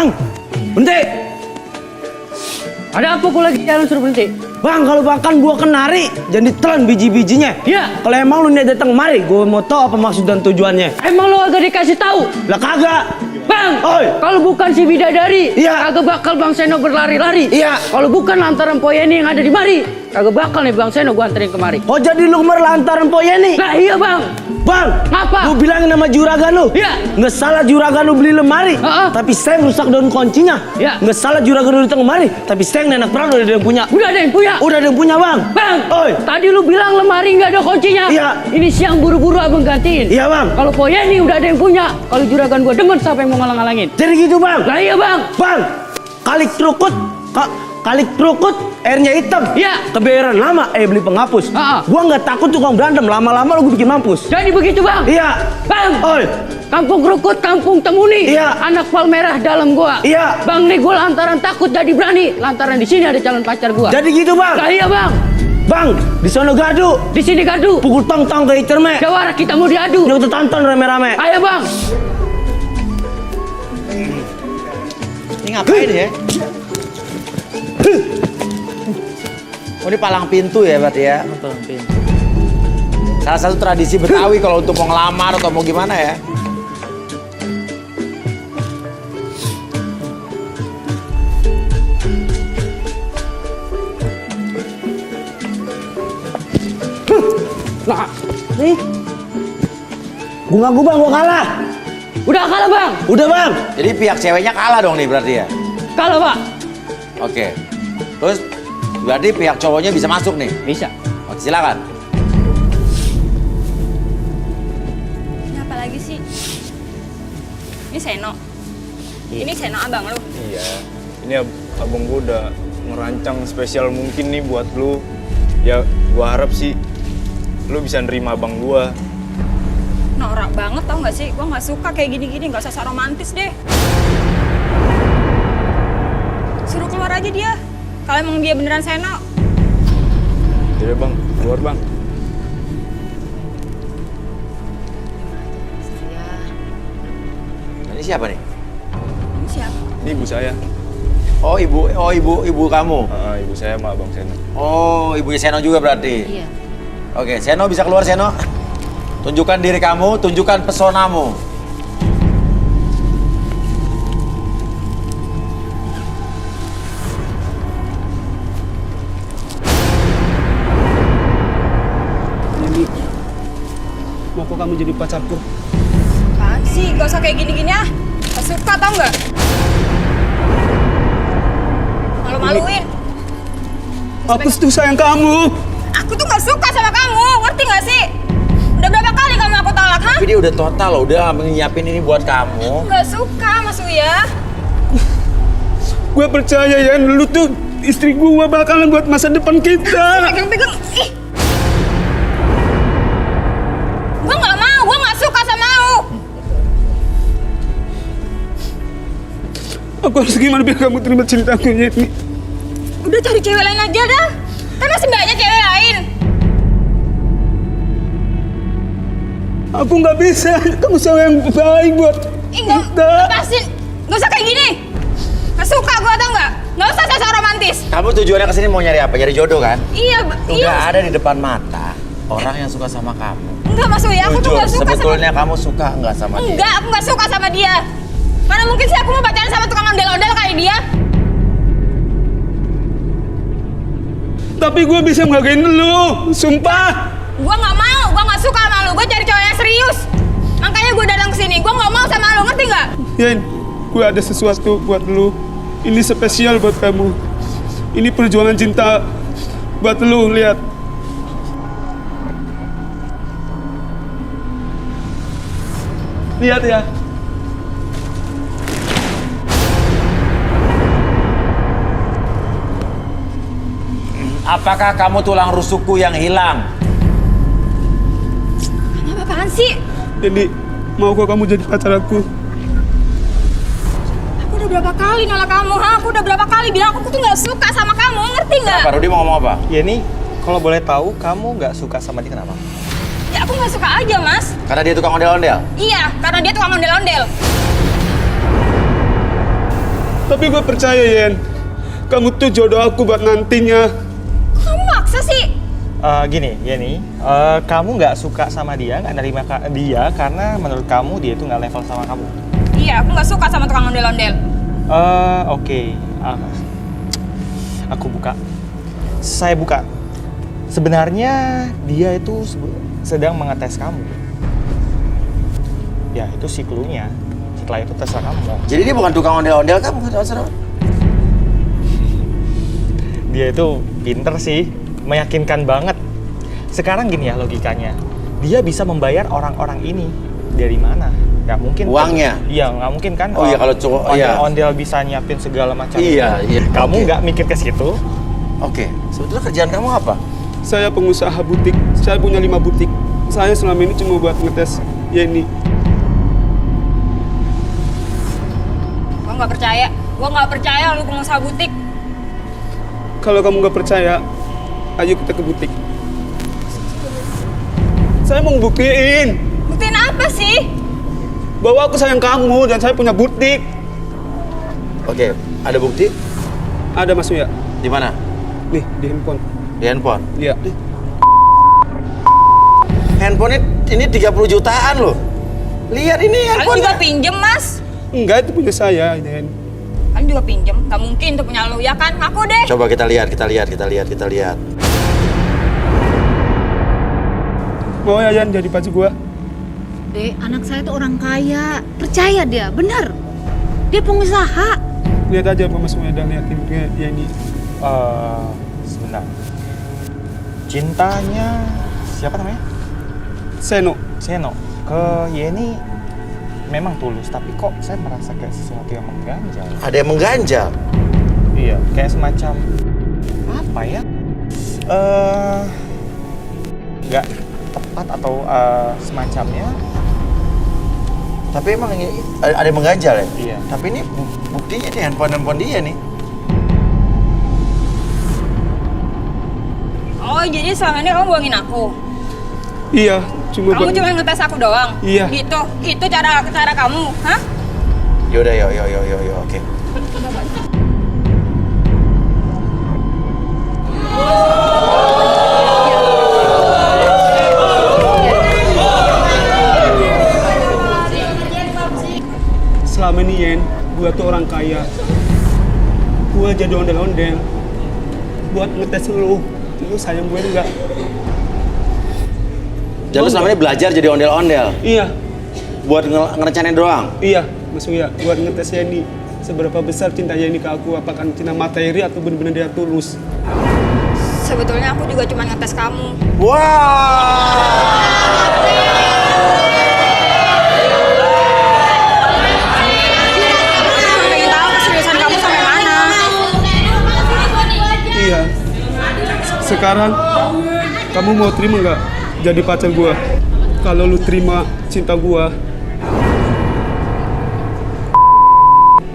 Bang, berhenti. Ada apa kau lagi jalan suruh berhenti? Bang, kalau makan buah kenari, jangan ditelan biji-bijinya. Iya. Kalau emang lu niat datang kemari, gue mau tahu apa maksud dan tujuannya. Emang lo agak dikasih tahu? Lah kagak. Bang, Oi. kalau bukan si bidadari, Iya. kagak bakal Bang Seno berlari-lari. Iya. Kalau bukan lantaran Poyeni yang ada di mari, kagak bakal nih Bang Seno gua anterin kemari. Oh jadi lu kemari lantaran Poyeni? Nah iya Bang. Bang, Ngapa? gue bilangin sama juragan lu. Iya. Nggak salah juragan lu beli lemari, Heeh. tapi Seng rusak daun kuncinya. Iya. Nggak salah juragan lu datang kemari, tapi Seng nenek Prado udah ada yang punya. Udah ada yang punya. Udah ada yang punya bang. Bang, Oi. tadi lu bilang lemari nggak ada kuncinya. Iya. Ini siang buru-buru abang gantiin. Iya bang. Kalau Poyeni udah ada yang punya. Kalau juragan gua demen siapa yang mau ngalang-ngalangin. Jadi gitu bang. Lah iya Bang. Bang, kalik krukut, airnya hitam. Iya. Kebayaran lama, beli penghapus. Heeh. Gua nggak takut tukang berantem, lama-lama lu gue bikin mampus. Jadi begitu Bang. Iya. Bang. Oi. Kampung Krukut, Kampung Temuni. Iya. Anak palmerah dalam gua. Iya. Bang nih gua lantaran takut jadi berani. Lantaran di sini ada calon pacar gua. Jadi gitu bang. Lah iya Bang. Bang, di sono gaduh. Di sini gaduh. Pukul tong-tong ke cerme. Jawara kita mau diadu. Nyok tonton rame-rame. Ayo Bang. Ini ngapain ya? Oh ini palang pintu ya berarti ya? Palang pintu. Salah satu tradisi Betawi kalau untuk mau ngelamar atau mau gimana ya? Nah, nih. Gua bang, gua kalah. Udah kalah Bang. Udah bang. Jadi pihak ceweknya kalah dong nih berarti ya? Kalah Pak. Oke. Terus berarti pihak cowoknya bisa masuk nih? Bisa. Oke silakan. Ini apa lagi sih? Ini Seno. Ini Seno abang lu. Iya, ini abang gue udah merancang spesial mungkin nih buat lu. Ya, gua harap sih lu bisa nerima abang gua. Norak banget tau gak sih? Gua gak suka kayak gini-gini, gak usah so romantis deh. Suruh keluar aja dia. Kalau emang dia beneran Seno. Jadi bang, keluar bang. Ini siapa nih? Ini siapa? Ini ibu saya. Oh ibu kamu. Ibu saya sama abang Seno. Oh ibunya Seno juga berarti. Iya. Oke, Seno bisa keluar Seno. Tunjukkan diri kamu, tunjukkan pesonamu. Jadi, mau kok kamu jadi pacarku? Apaan sih? Gak usah kayak gini-gini ah. Gak suka tau gak? Malu-maluin. Aku tuh sayang kamu. Aku tuh gak suka sama kamu, ngerti gak sih? Udah berapa kali kamu aku tolak, ha? Tapi dia udah total loh, udah menyiapin ini buat kamu. Gak suka, Mas Uya. Gue percaya ya, lu tuh istri gue bakalan buat masa depan kita. Pegang-pegang, ih. Gue gak mau, gue gak suka sama lu. Aku harus gimana biar kamu terima cintaku ini? Udah cari cewek lain aja dah. Kan masih banyak cewek lain. Aku nggak bisa. Kamu cewek yang baik buat Ih, lepasin. Gak usah kayak gini. Gak suka gue tau gak? Gak usah sosok romantis. Kamu tujuannya kesini mau nyari apa? Nyari jodoh kan? Iya, Udah ada di depan mata orang yang suka sama kamu. Enggak Mas Uya, aku tuh Jujur, gak suka sebetulnya kamu suka nggak sama sama... dia? Enggak, aku gak suka sama dia. Mana mungkin sih aku mau pacaran sama tukang ondel-ondel kayak dia? Tapi gue bisa ngagain lu, sumpah. Gue gak mau, gue gak suka sama lu. Gue cari cowok yang serius. Makanya gue datang ke sini. Gue gak mau sama lu, ngerti gak? Yan, gue ada sesuatu buat lu. Ini spesial buat kamu. Ini perjuangan cinta buat lu, lihat. Lihat ya. Apakah kamu tulang rusukku yang hilang? Apa-apaan sih? Jadi, mau kok kamu jadi pacar aku? Aku udah berapa kali nolak kamu, ha? Aku udah berapa kali bilang aku tuh gak suka sama kamu, ngerti gak? Pak Rudi mau ngomong apa? Ya nih, kalau boleh tahu kamu nggak suka sama dia kenapa? Ya aku gak suka aja, Mas. Karena dia tukang ondel-ondel? Iya, karena dia tukang ondel-ondel. Tapi gue percaya, Yen. Kamu tuh jodoh aku buat nantinya. Kamu maksa sih. Gini, Yeni, kamu nggak suka sama dia, nggak nerima dia karena menurut kamu dia itu nggak level sama kamu. Iya, aku nggak suka sama tukang ondel-ondel. Oke. Aku buka. Saya buka. Sebenarnya dia itu sedang mengetes kamu. Ya, itu si clue-nya. Setelah itu terserah kamu. Jadi dia bukan tukang ondel-ondel kamu, terserah. Dia itu pinter sih, meyakinkan banget. Sekarang gini ya logikanya, dia bisa membayar orang-orang ini dari mana? Nggak mungkin. Uangnya? Iya, nggak mungkin kan. Oh iya, kalau cowok, iya. Ondel bisa nyiapin segala macam. Iya, iya. Kamu Oke. nggak mikir ke situ? Oke, sebetulnya kerjaan kamu apa? Saya pengusaha butik. Saya punya 5 butik. Saya selama ini cuma buat ngetes Yeni. Gua nggak percaya. Gua nggak percaya lu pengusaha butik. Kalau kamu nggak percaya, ayo kita ke butik. Saya mau buktiin Buktiin apa sih? bahwa aku sayang kamu dan saya punya butik. Oke, ada bukti? Ada Mas Uya. Di mana? Nih, di handphone. Di handphone. Iya. Handphone ini 30 jutaan loh. Lihat ini Kalian handphone. juga pinjem, Mas. Enggak, itu punya saya, Yen. Kalian juga pinjem. Gak mungkin itu punya lu, ya kan? Ngaku deh. Coba kita lihat. Mau ya, Yan, jadi pacar gua? Dek, anak saya tuh orang kaya. Percaya dia, bener. Dia pengusaha. Lihat aja apa Mas Uya dan liatin ke Yeni. Sebentar. Cintanya siapa namanya? Seno. Seno. Ke Yeni memang tulus, tapi kok saya merasa kayak sesuatu yang mengganjal. Ada yang mengganjal. Iya, kayak semacam apa ya? Nggak tepat atau semacamnya. Tapi emang ini ada yang mengganjal ya? Iya. Tapi ini buktinya nih handphone dia nih. Oh, jadi selama ini kamu bohongin aku? Iya, cuma Kamu buat... cuma ngetes aku doang? Iya. Gitu? Itu cara kamu? Hah? Yaudah, yuk, oke. Selama ini, Yen, gua tuh orang kaya. Gua jadi ondel-ondel buat ngetes lu sayang gue enggak? Dan lu selama ini belajar jadi ondel-ondel? Iya, Buat ngerencanain doang? iya, Mas Uya, buat ngetes Yeni. Seberapa besar cinta Yeni ke aku, apakah cinta materi atau benar-benar dia tulus? Sebetulnya aku juga cuma ngetes kamu. Wah! Aku pengen tahu keseriusan kamu sampai mana. Iya. Sekarang kamu mau terima nggak jadi pacar gua? Kalau lu terima cinta gua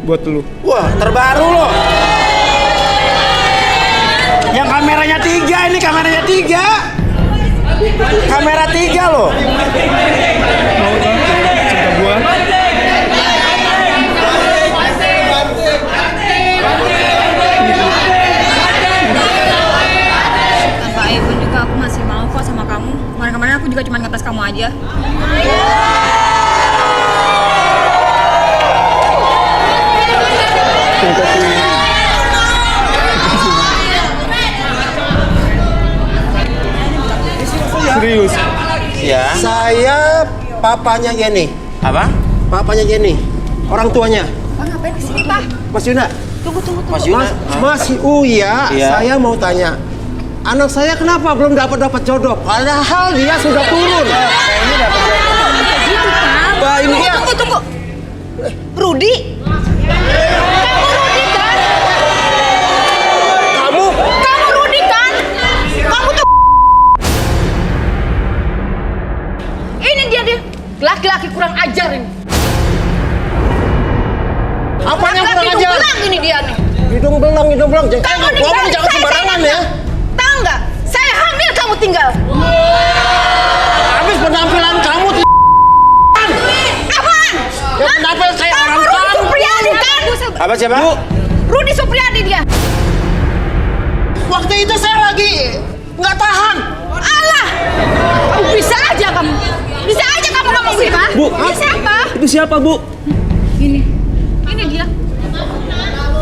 buat lu. Wah, terbaru loh. Yang kameranya 3, ini kameranya 3. Kamera 3 loh. Mau nggak cinta gua? Tanpa ibu juga aku masih mau kok sama kamu. Kemarin-kemarin aku juga cuma ngetes kamu aja. Serius? Ya. Saya papanya Yeni. Apa? Papanya Yeni. Orang tuanya. Pak, ngapain kesini, Pak? Mas Yuna. Mas Yuna. Mas Uya, Iya. saya mau tanya. Anak saya kenapa belum dapat jodoh? Padahal dia sudah turun. Pak, ini dia. Tunggu. Rudi? Kamu Kamu Rudi kan? Kamu tuh... Ini dia. Laki-laki kurang ajar ini. apanya kurang Laki-laki ajar? belang ini dia nih. Hidung belang. Kamu Ngomong ninggalin jangan sembarangan ya. Tahu nggak? Saya hamil kamu tinggal. Habis penampilan kamu Apaan? ya penampilan kayak orang kampung. Siapa? Rudi Supriyadi dia. Waktu itu saya lagi nggak tahan. Alah, bisa aja kamu. Bisa aja kamu ngomong gitu. Bu. Ini siapa? Itu siapa, Bu? Ini dia.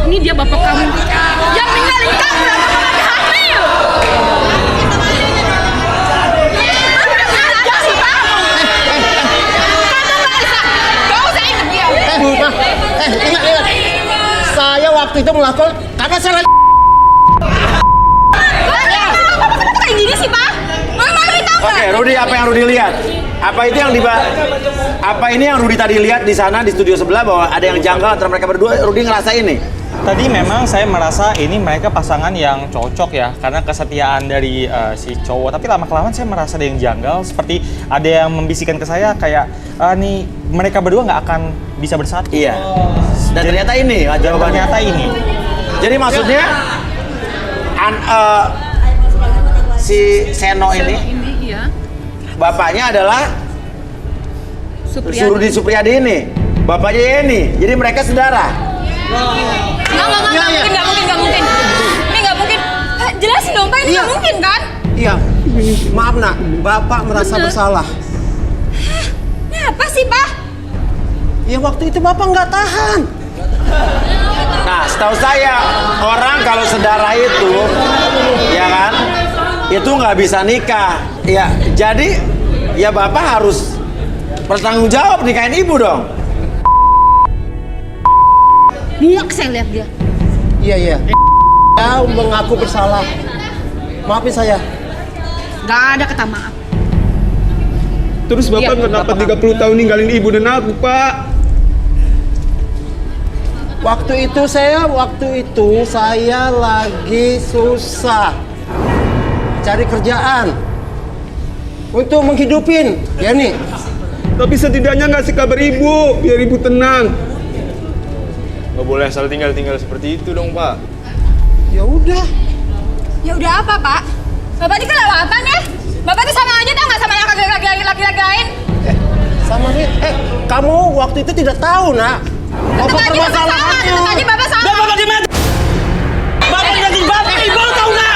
Ini dia bapak kamu. Yang ninggalin kamu dan kamu lagi hamil. Aja sih kamu. Kamu nggak bisa. Gak usah ingat dia. Bu, Ma. Ingat. Saya waktu itu melakukan karena saya lagi. Kenapa kayak gini sih, Pak? Malu-maluin tau nggak? Oke, Rudi, apa yang Rudi lihat? Apa ini yang Rudi tadi lihat di sana di studio sebelah bahwa ada yang janggal antara mereka berdua? Rudi ngerasa ini? Tadi memang saya merasa ini mereka pasangan yang cocok ya, karena kesetiaan dari si cowok. Tapi lama-kelamaan saya merasa ada yang janggal, seperti ada yang membisikkan ke saya kayak, nih mereka berdua nggak akan bisa bersatu. Iya. Dan ternyata ini jawabannya. Ternyata ini. Jadi maksudnya si Seno ini Iya. bapaknya adalah Supriyadi. Rudi Supriyadi ini. Bapaknya Yeni. Jadi mereka saudara. Nggak mungkin. Ini nggak mungkin. Jelasin dong, Pak, ini nggak mungkin kan? Iya. Maaf nak, Bapak merasa bersalah. Ini apa sih, Pak? Ya waktu itu Bapak nggak tahan. Nah, setahu saya orang kalau saudara itu, ya kan, itu nggak bisa nikah. Ya, jadi ya Bapak harus bertanggung jawab nikahin ibu dong. Muak saya lihat dia. Iya. Dia mengaku bersalah. Maafin saya. Gak ada kata maaf. Terus Bapak Iya, kenapa Bapak. 30 tahun ninggalin ibu dan aku, Pak? Waktu itu saya lagi susah cari kerjaan untuk menghidupin Yeni. Tapi setidaknya ngasih kabar ibu, biar ibu tenang. Nggak boleh asal tinggal seperti itu dong, Pak. Ya udah. Ya udah apa, Pak? Bapak ini kelewatan ya? Bapak itu sama aja tau nggak sama yang laki-laki lain? Sama nih. Kamu waktu itu tidak tahu, nak. Tetep aja Bapak sama. Bapak di mana? Bapak jadi bapak, ibu tahu nggak?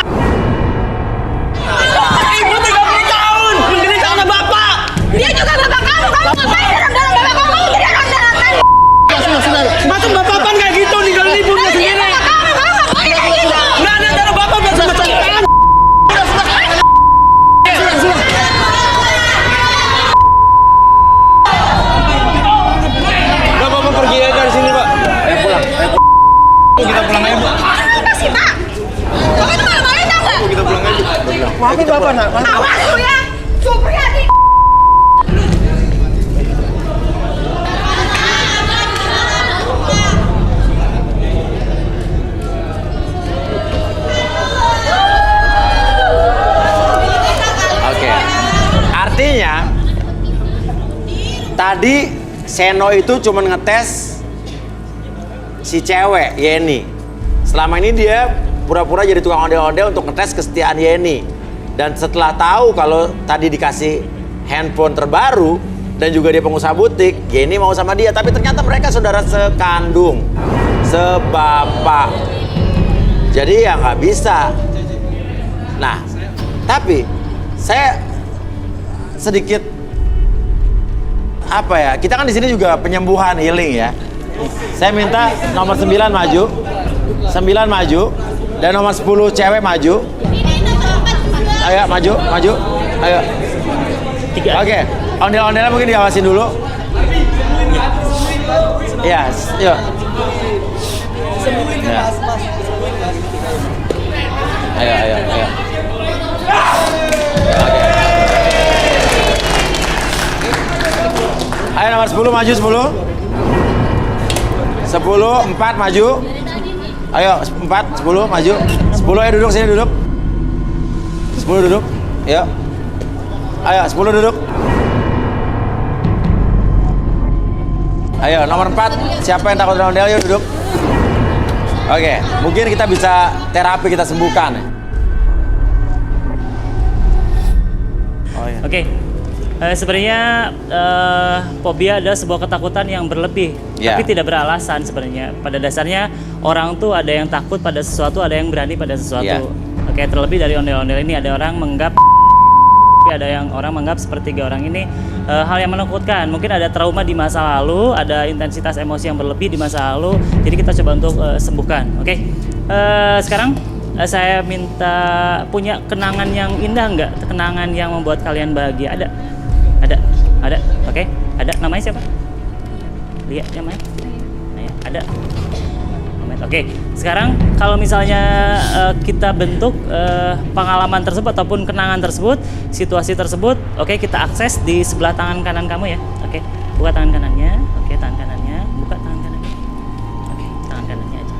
Ibu 30 tahun menderita karena bapak. Dia juga bapak kamu ngapain dalam bapak kamu tidak ronda-ronda? Sudah. Masuk bapak apa nggak gitu ninggalin ibunya sendiri? Kamu ngapain kayak gitu? Nggak ada darah bapak macam-macam. Udah, Bapak pergi aja dari sini, Pak. Ayo pulang. Kita pulang aja, Bu. Apa sih, Pak? Bapak itu malu-maluin tau nggak? Kita pulang aja. Maafin Bapak, nak. Awas lu ya, Supriyadi. Oke. Artinya tadi Seno itu cuma ngetes si cewek Yeni. Selama ini dia pura-pura jadi tukang ondel-ondel untuk ngetes kesetiaan Yeni. Dan setelah tahu kalau tadi dikasih handphone terbaru dan juga dia pengusaha butik, Yeni mau sama dia. Tapi ternyata mereka saudara sekandung, sebapak. Jadi ya nggak bisa. Nah, tapi saya sedikit apa ya? Kita kan di sini juga penyembuhan healing ya. Saya minta nomor 9 maju. 9 maju dan nomor 10 cewek maju. Ayo maju. Ayo. Oke, ondel-ondelnya mungkin diawasin dulu. Ya, yuk. Ya. Ayo. Oke. Ayo nomor 10 maju 10. 10 4 maju. Ayo 4 10 maju. 10 ayo duduk sini duduk. 10 duduk. Yuk. Ayo 10 duduk. Ayo nomor 4 siapa yang takut ondel yuk duduk. Oke, mungkin kita bisa terapi, kita sembuhkan. Oke, Sebenarnya fobia adalah sebuah ketakutan yang berlebih, Ya. tapi tidak beralasan sebenarnya. Pada dasarnya orang tuh ada yang takut pada sesuatu, ada yang berani pada sesuatu. Ya. Oke, terlebih dari ondel-ondel ini ada orang menganggap tapi ada yang orang menganggap sepertiga orang ini hal yang menakutkan. Mungkin ada trauma di masa lalu, ada intensitas emosi yang berlebih di masa lalu. Jadi kita coba untuk sembuhkan. Oke. Sekarang saya minta punya kenangan yang indah nggak? Kenangan yang membuat kalian bahagia. Ada. Oke. Ada. Namanya siapa? Lia namanya? Naya. Ada. Oke, sekarang kalau misalnya kita bentuk pengalaman tersebut ataupun kenangan tersebut, situasi tersebut, oke, kita akses di sebelah tangan kanan kamu ya. Oke, buka tangan kanannya. Oke, tangan kanannya, buka tangan kanannya. Oke, tangan kanannya aja.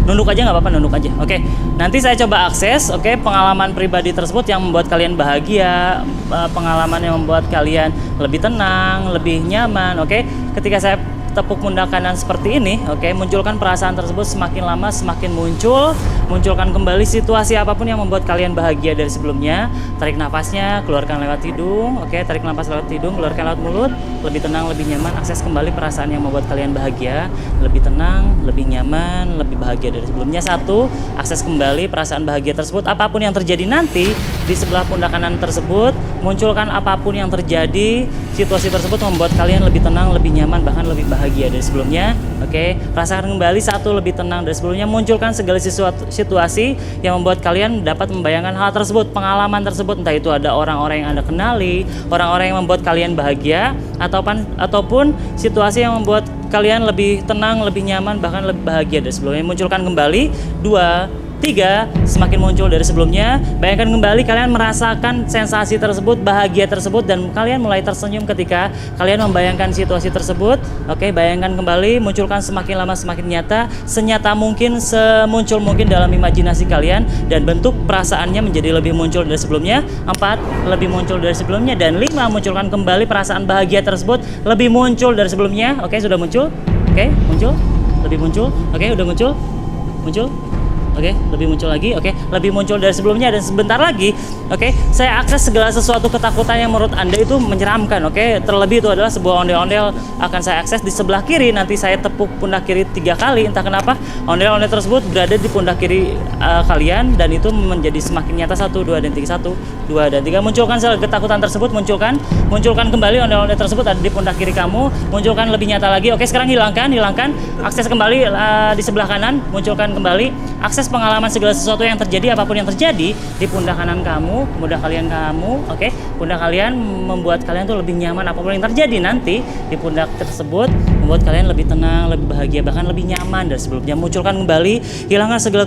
Nunduk aja nggak apa-apa, nunduk aja. Oke, nanti saya coba akses, oke, pengalaman pribadi tersebut yang membuat kalian bahagia, pengalaman yang membuat kalian lebih tenang, lebih nyaman, oke. Ketika saya tepuk pundak kanan seperti ini, oke, munculkan perasaan tersebut semakin lama semakin muncul, munculkan kembali situasi apapun yang membuat kalian bahagia dari sebelumnya. Tarik nafasnya, keluarkan lewat hidung, oke, tarik nafas lewat hidung, keluarkan lewat mulut, lebih tenang, lebih nyaman, akses kembali perasaan yang membuat kalian bahagia, lebih tenang, lebih nyaman, lebih bahagia dari sebelumnya. Satu, akses kembali perasaan bahagia tersebut, apapun yang terjadi nanti di sebelah pundak kanan tersebut, munculkan apapun yang terjadi, situasi tersebut membuat kalian lebih tenang, lebih nyaman, bahkan lebih bahagia dari sebelumnya. Oke, rasakan kembali satu, lebih tenang dari sebelumnya. Munculkan segala situasi yang membuat kalian dapat membayangkan hal tersebut, pengalaman tersebut, entah itu ada orang-orang yang Anda kenali, orang-orang yang membuat kalian bahagia, ataupun situasi yang membuat kalian lebih tenang, lebih nyaman, bahkan lebih bahagia dari sebelumnya. Munculkan kembali. 2, 3, semakin muncul dari sebelumnya. Bayangkan kembali kalian merasakan sensasi tersebut, bahagia tersebut, dan kalian mulai tersenyum ketika kalian membayangkan situasi tersebut. Oke, bayangkan kembali, munculkan semakin lama semakin nyata, senyata mungkin, semuncul mungkin dalam imajinasi kalian, dan bentuk perasaannya menjadi lebih muncul dari sebelumnya. 4, lebih muncul dari sebelumnya, dan 5, munculkan kembali perasaan bahagia tersebut lebih muncul dari sebelumnya. Oke, sudah muncul. Oke, muncul, lebih muncul. Oke, udah muncul. Muncul. Oke, lebih muncul lagi. Oke, lebih muncul dari sebelumnya, dan sebentar lagi, oke, saya akses segala sesuatu ketakutan yang menurut Anda itu menyeramkan. Oke, terlebih itu adalah sebuah ondel-ondel akan saya akses di sebelah kiri. Nanti saya tepuk pundak kiri 3 kali. Entah kenapa ondel-ondel tersebut berada di pundak kiri kalian, dan itu menjadi semakin nyata. 1, 2, dan 3. 1, 2, dan 3. Munculkan segala ketakutan tersebut. Munculkan kembali ondel-ondel tersebut ada di pundak kiri kamu. Munculkan lebih nyata lagi. Oke, sekarang hilangkan. Akses kembali di sebelah kanan. Munculkan kembali. Akses pengalaman segala sesuatu yang terjadi, apapun yang terjadi di pundak kanan kamu, pundak kalian kamu, oke, pundak kalian membuat kalian tuh lebih nyaman. Apapun yang terjadi nanti di pundak tersebut membuat kalian lebih tenang, lebih bahagia, bahkan lebih nyaman dari sebelumnya. Munculkan kembali, hilangkan segala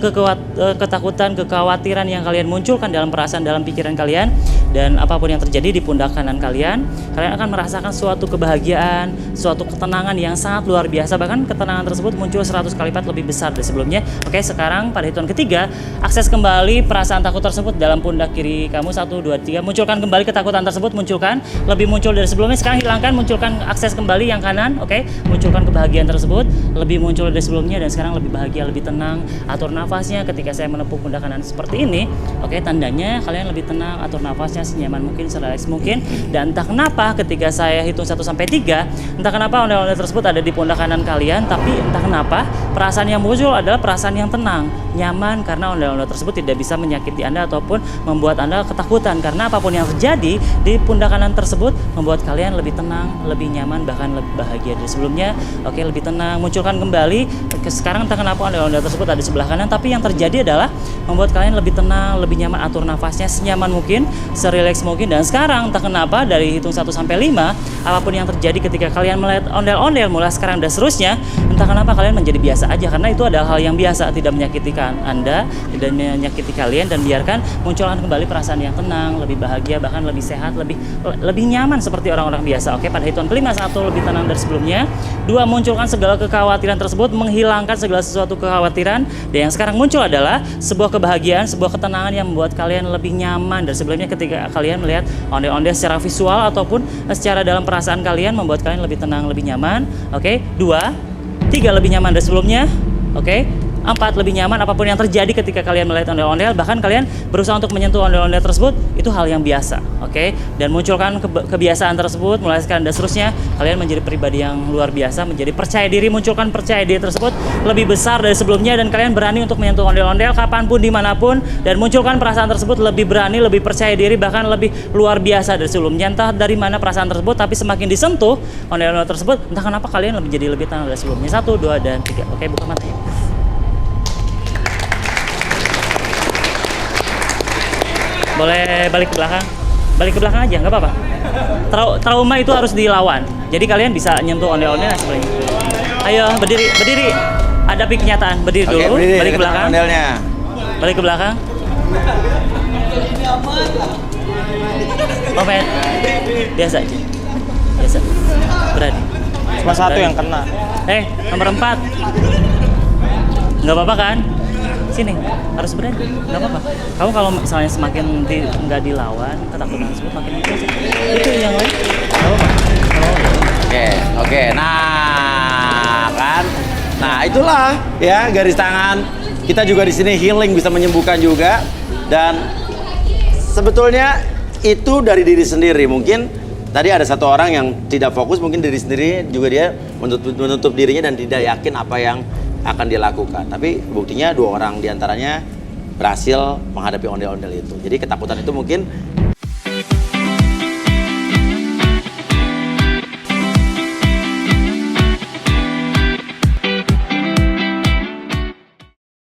ketakutan, kekhawatiran yang kalian munculkan dalam perasaan, dalam pikiran kalian, dan apapun yang terjadi di pundak kanan kalian akan merasakan suatu kebahagiaan, suatu ketenangan yang sangat luar biasa. Bahkan ketenangan tersebut muncul 100 kali lipat lebih besar dari sebelumnya. Oke, sekarang pada hitungan ketiga, akses kembali perasaan takut tersebut dalam pundak kiri kamu. 1, 2, 3. Munculkan kembali ketakutan tersebut, munculkan, lebih muncul dari sebelumnya. Sekarang hilangkan, munculkan akses kembali yang kanan. Oke, munculkan kebahagiaan tersebut, lebih muncul dari sebelumnya, dan sekarang lebih bahagia, lebih tenang. Atur nafasnya ketika saya menepuk pundak kanan seperti ini. Oke, tandanya kalian lebih tenang, atur nafasnya senyaman mungkin, serelaks mungkin. Dan entah kenapa ketika saya hitung 1 sampai 3, entah kenapa ondel-ondel tersebut ada di pundak kanan kalian, tapi entah kenapa perasaan yang muncul adalah perasaan yang tenang, nyaman, karena ondel-ondel tersebut tidak bisa menyakiti Anda ataupun membuat Anda ketakutan, karena apapun yang terjadi di pundak kanan tersebut membuat kalian lebih tenang, lebih nyaman, bahkan lebih bahagia dari sebelumnya. Oke, lebih tenang. Munculkan kembali. Sekarang entah kenapa ondel-ondel tersebut ada di sebelah kanan, tapi yang terjadi adalah membuat kalian lebih tenang, lebih nyaman. Atur nafasnya senyaman mungkin, serileks mungkin. Dan sekarang entah kenapa dari hitung 1 sampai 5, apapun yang terjadi ketika kalian melihat ondel-ondel mulai sekarang dan seterusnya, entah kenapa kalian menjadi biasa aja, karena itu adalah hal yang biasa, tidak menyakiti Anda, tidak menyakiti kalian, dan biarkan munculkan kembali perasaan yang tenang, lebih bahagia, bahkan lebih sehat, lebih nyaman seperti orang-orang biasa. Oke, pada hitungan kelima, 1, lebih tenang dari sebelumnya. 2, munculkan segala kekhawatiran tersebut, menghilangkan segala sesuatu kekhawatiran, dan yang sekarang muncul adalah sebuah kebahagiaan, sebuah ketenangan yang membuat kalian lebih nyaman dari sebelumnya ketika kalian melihat ondel-ondel secara visual ataupun secara dalam perasaan kalian, membuat kalian lebih tenang, lebih nyaman. Oke, 2, 3, lebih nyaman dari sebelumnya. Oke, 4, lebih nyaman apapun yang terjadi ketika kalian melihat ondel-ondel, bahkan kalian berusaha untuk menyentuh ondel-ondel tersebut, itu hal yang biasa, oke? Dan munculkan kebiasaan tersebut, mulai sekarang dan seterusnya, kalian menjadi pribadi yang luar biasa, menjadi percaya diri, munculkan percaya diri tersebut lebih besar dari sebelumnya, dan kalian berani untuk menyentuh ondel-ondel kapanpun, dimanapun, dan munculkan perasaan tersebut lebih berani, lebih percaya diri, bahkan lebih luar biasa dari sebelumnya. Entah dari mana perasaan tersebut, tapi semakin disentuh ondel-ondel tersebut, entah kenapa kalian menjadi lebih tenang dari sebelumnya. 1, 2, dan 3. Oke, buka mata. Boleh balik ke belakang? Balik ke belakang aja, nggak apa-apa. Trauma itu harus dilawan. Jadi kalian bisa nyentuh ondel-ondel sebenarnya. Ayo, berdiri, berdiri. Hadapi kenyataan. Berdiri Oke, dulu, berdiri, balik ke belakang. Ondelnya. Balik ke belakang. Oh, men. Biasa aja. Biasa. Berani. Cuma satu yang kena. Nomor 4. Nggak apa-apa kan? Sini, harus berani. Nggak apa-apa. Kamu kalau misalnya semakin nggak dilawan, ketakutan tersebut makin muncul sih. Itu yang lain. Nggak apa-apa. Oke. Nah, kan? Nah, itulah ya garis tangan. Kita juga di sini healing, bisa menyembuhkan juga. Dan sebetulnya itu dari diri sendiri. Mungkin tadi ada satu orang yang tidak fokus, mungkin diri sendiri juga dia menutup dirinya dan tidak yakin apa yang akan dia lakukan. Tapi buktinya 2 orang diantaranya berhasil menghadapi ondel-ondel itu. Jadi ketakutan itu mungkin